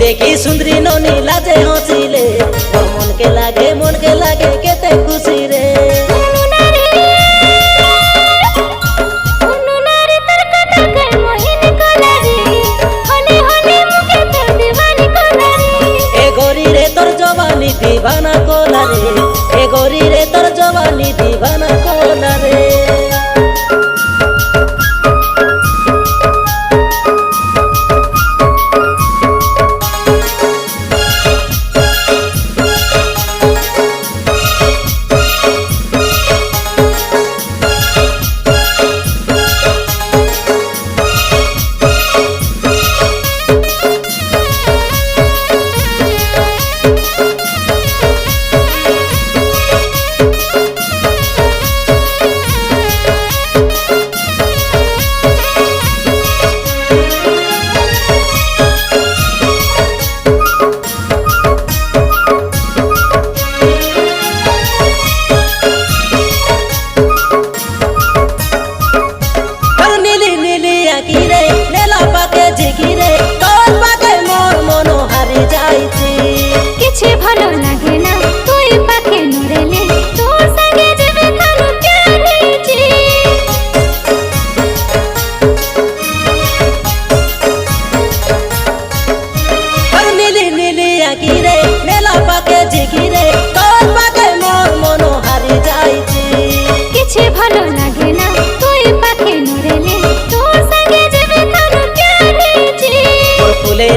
देखी सुंदरी नोनी लाजे हंसिले मन के लागे केते खुशी रे। ए गोरी रे तोर जवानी दीवाना कोला रे, ए गोरी रे तोर जवानी दीवाना कोला रे।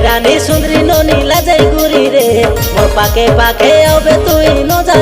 रानी सुंदरी नोनी लाजै गुरी रे मोर पाके पाके आबे तुई न जा